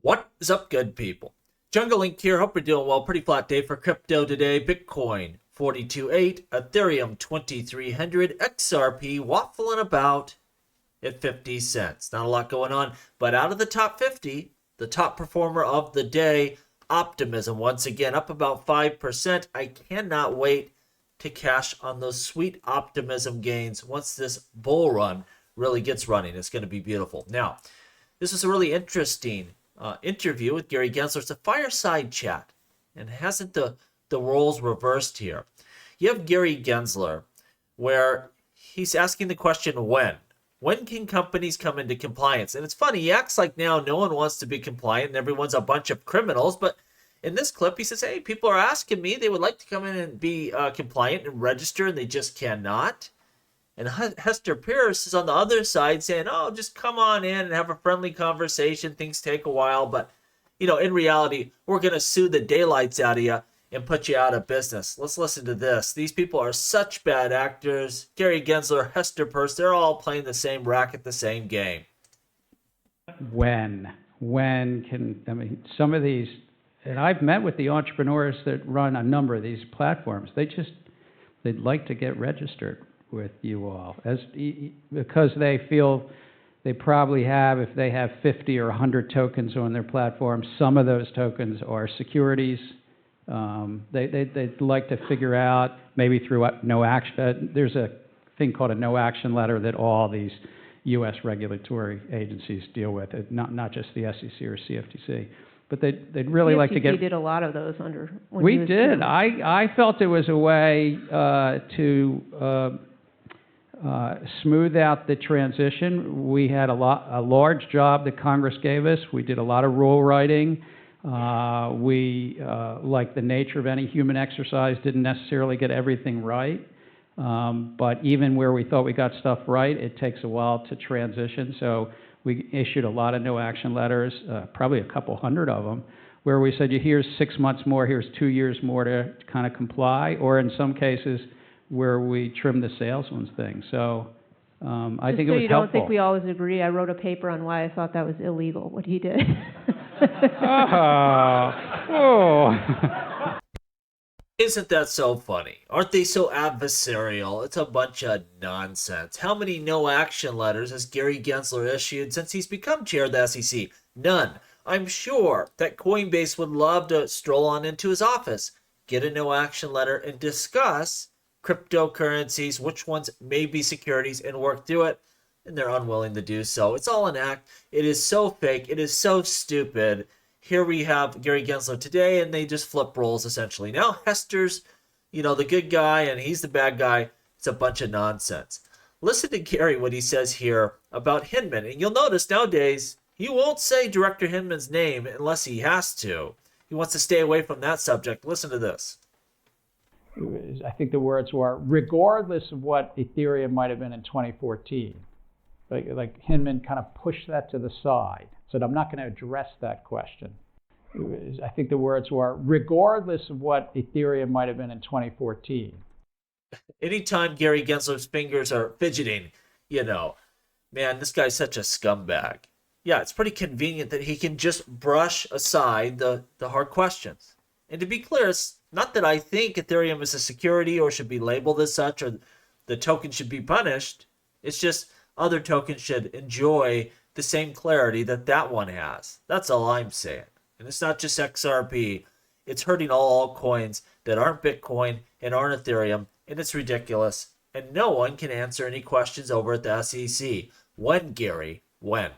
What is up, good people? Jungle Link here. Hope you're doing well. Pretty flat day for crypto today. Bitcoin 42.8, Ethereum 2300, XRP waffling about at 50 cents. Not a lot going on, but out of the top 50, the top performer of the day, Optimism, once again up about 5%. I cannot wait to cash on those sweet Optimism gains once this bull run really gets running. It's going to be beautiful. Now, this is a really interesting interview with Gary Gensler. It's a fireside chat, and hasn't the roles reversed here? You have Gary Gensler, where he's asking the question, when? When can companies come into compliance? And it's funny, he acts like now no one wants to be compliant and everyone's a bunch of criminals. But in this clip, he says, hey, people are asking me. They would like to come in and be compliant and register, and they just cannot. And Hester Pierce is on the other side saying, oh, just come on in and have a friendly conversation. Things take a while. But, in reality, we're going to sue the daylights out of you and put you out of business. Let's listen to this. These people are such bad actors. Gary Gensler, Hester Pierce, they're all playing the same racket, the same game. When can, some of these, and I've met with the entrepreneurs that run a number of these platforms. They'd like to get registered with you all, because they feel they probably have, if they have 50 or 100 tokens on their platform, some of those tokens are securities. They'd like to figure out, maybe through no action, there's a thing called a no action letter that all these U.S. regulatory agencies deal with, not just the SEC or CFTC. But they'd really like to get. We did a lot of those under. We did. I felt it was a way to smooth out the transition. We had a large job that Congress gave us. We did a lot of rule writing. We, like the nature of any human exercise, didn't necessarily get everything right. But even where we thought we got stuff right, it takes a while to transition. So we issued a lot of no action letters, probably a couple hundred of them, where we said, here's 6 months more, here's 2 years more to kind of comply, or in some cases where we trim the salesman's thing. So I think it was helpful. You don't think we always agree? I wrote a paper on why I thought that was illegal, what he did. Isn't that so funny? Aren't they so adversarial? It's a bunch of nonsense. How many no action letters has Gary Gensler issued since he's become chair of the SEC? None. I'm sure that Coinbase would love to stroll on into his office, get a no action letter, and discuss cryptocurrencies, which ones may be securities, and work through it. And they're unwilling to do so. It's all an act. It is so fake. It is so stupid. Here we have Gary Gensler today, and they just flip roles, essentially. Now Hester's, the good guy, and he's the bad guy. It's a bunch of nonsense. Listen to Gary, what he says here about Hinman. And you'll notice nowadays, he won't say Director Hinman's name unless he has to. He wants to stay away from that subject. Listen to this. I think the words were, regardless of what Ethereum might have been in 2014. Like Hinman kind of pushed that to the side, said, I'm not going to address that question. I think the words were, regardless of what Ethereum might have been in 2014. Anytime Gary Gensler's fingers are fidgeting, man, this guy's such a scumbag. Yeah, it's pretty convenient that he can just brush aside the hard questions. And to be clear, it's not that I think Ethereum is a security or should be labeled as such, or the token should be punished. It's just other tokens should enjoy the same clarity that one has. That's all I'm saying. And it's not just XRP. It's hurting all altcoins that aren't Bitcoin and aren't Ethereum, and it's ridiculous. And no one can answer any questions over at the SEC. When, Gary? When?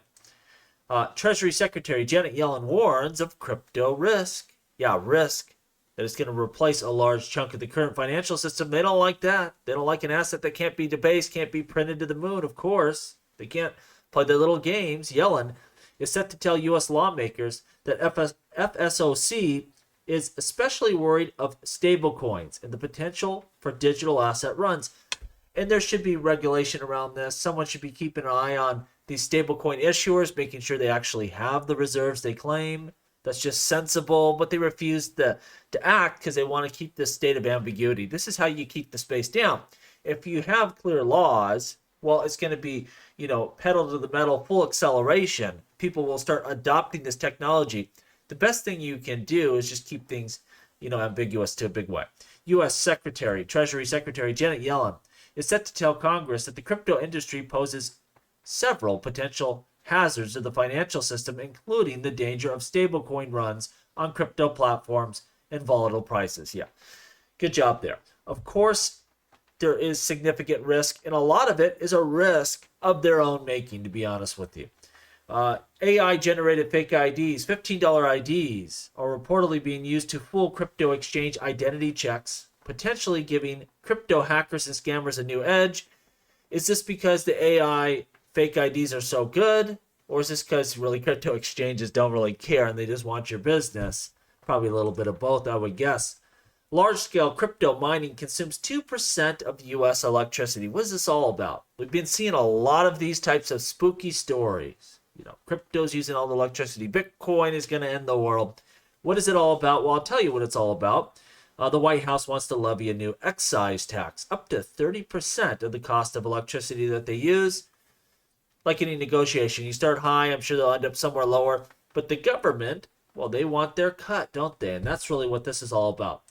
Treasury Secretary Janet Yellen warns of crypto risk. Yeah, risk. That it's going to replace a large chunk of the current financial system. They don't like that. They don't like an asset that can't be debased, can't be printed to the moon, of course. They can't play their little games. Yellen is set to tell U.S. lawmakers that FSOC is especially worried of stablecoins and the potential for digital asset runs. And there should be regulation around this. Someone should be keeping an eye on these stablecoin issuers, making sure they actually have the reserves they claim. That's just sensible, but they refuse to act because they want to keep this state of ambiguity. This is how you keep the space down. If you have clear laws well, it's going to be, pedal to the metal, full acceleration. People will start adopting this technology. The best thing you can do is just keep things, ambiguous to a big way. U.S. Treasury Secretary Janet Yellen is set to tell Congress that the crypto industry poses several potential hazards to the financial system, including the danger of stablecoin runs on crypto platforms and volatile prices. Yeah, good job there. Of course, there is significant risk, and a lot of it is a risk of their own making, to be honest with you. AI-generated fake IDs, $15 IDs, are reportedly being used to fool crypto exchange identity checks, potentially giving crypto hackers and scammers a new edge. Is this because the AI fake IDs are so good, or is this because really crypto exchanges don't really care and they just want your business? Probably a little bit of both, I would guess. Large-scale crypto mining consumes 2% of U.S. electricity. What is this all about? We've been seeing a lot of these types of spooky stories. Crypto's using all the electricity. Bitcoin is going to end the world. What is it all about? Well, I'll tell you what it's all about. The White House wants to levy a new excise tax, up to 30% of the cost of electricity that they use. Like any negotiation, you start high, I'm sure they'll end up somewhere lower. But the government, well, they want their cut, don't they? And that's really what this is all about.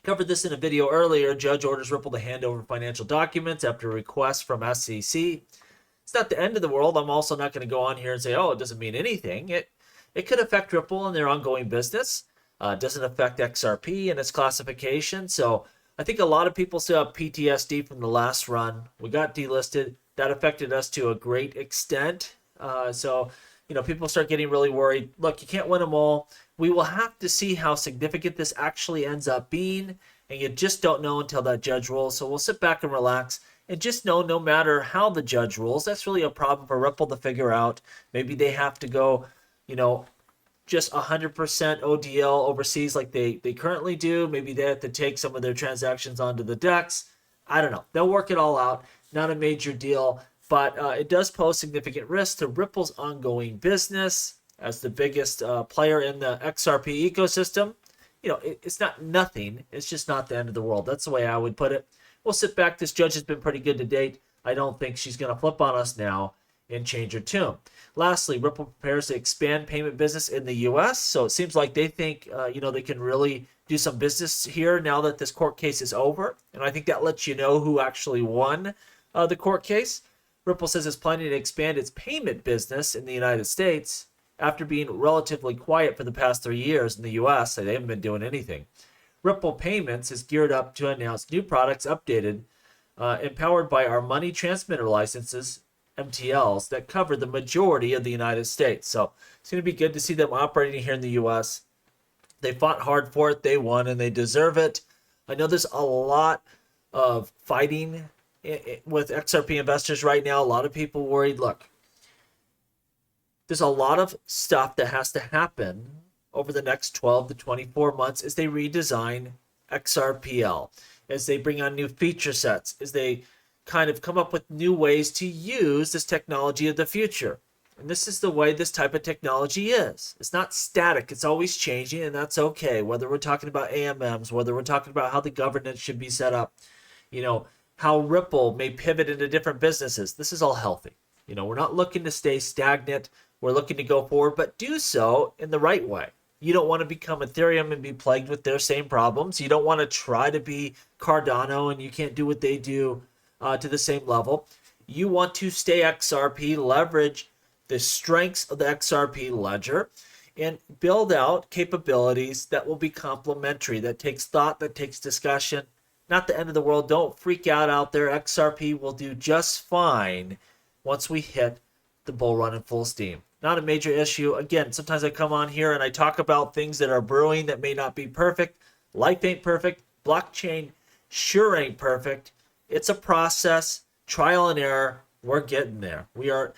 Covered this in a video earlier. Judge orders Ripple to hand over financial documents after a request from SEC. It's not the end of the world. I'm also not going to go on here and say, oh, it doesn't mean anything. It could affect Ripple and their ongoing business. It doesn't affect XRP and its classification. So I think a lot of people still have PTSD from the last run. We got delisted. That affected us to a great extent. So people start getting really worried. Look, you can't win them all. We will have to see how significant this actually ends up being. And you just don't know until that judge rules. So we'll sit back and relax. And just know no matter how the judge rules, that's really a problem for Ripple to figure out. Maybe they have to go, just 100% ODL overseas like they currently do. Maybe they have to take some of their transactions onto the DEX. I don't know. They'll work it all out. Not a major deal, but it does pose significant risk to Ripple's ongoing business as the biggest player in the XRP ecosystem. It's not nothing. It's just not the end of the world. That's the way I would put it. We'll sit back. This judge has been pretty good to date. I don't think she's going to flip on us now and change her tune. Lastly, Ripple prepares to expand payment business in the U.S. So it seems like they think, they can really do some business here now that this court case is over. And I think that lets you know who actually won the court case. Ripple says it's planning to expand its payment business in the United States after being relatively quiet for the past 3 years in the U.S. They haven't been doing anything. Ripple Payments is geared up to announce new products updated, empowered by our money transmitter licenses, MTLs, that cover the majority of the United States. So it's going to be good to see them operating here in the U.S. They fought hard for it. They won, and they deserve it. I know there's a lot of fighting with XRP investors right now. A lot of people worried. Look, there's a lot of stuff that has to happen over the next 12 to 24 months as they redesign XRPL, as they bring on new feature sets, as they kind of come up with new ways to use this technology of the future. And this is the way this type of technology is. It's not static. It's always changing, and that's okay. Whether we're talking about AMMs, whether we're talking about how the governance should be set up, how Ripple may pivot into different businesses. This is all healthy. We're not looking to stay stagnant. We're looking to go forward, but do so in the right way. You don't want to become Ethereum and be plagued with their same problems. You don't want to try to be Cardano and you can't do what they do to the same level. You want to stay XRP, leverage the strengths of the XRP ledger, and build out capabilities that will be complementary, that takes thought, that takes discussion. Not the end of the world. Don't freak out there. XRP will do just fine once we hit the bull run in full steam. Not a major issue. Again, sometimes I come on here and I talk about things that are brewing that may not be perfect. Life ain't perfect. Blockchain sure ain't perfect. It's a process, trial and error. We're getting there. We are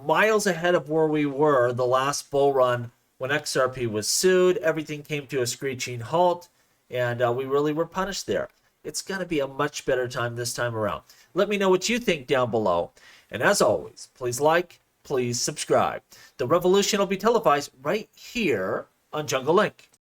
miles ahead of where we were the last bull run when XRP was sued. Everything came to a screeching halt, and we really were punished there. It's going to be a much better time this time around. Let me know what you think down below. And as always, please like, please subscribe. The revolution will be televised right here on Jungle Link.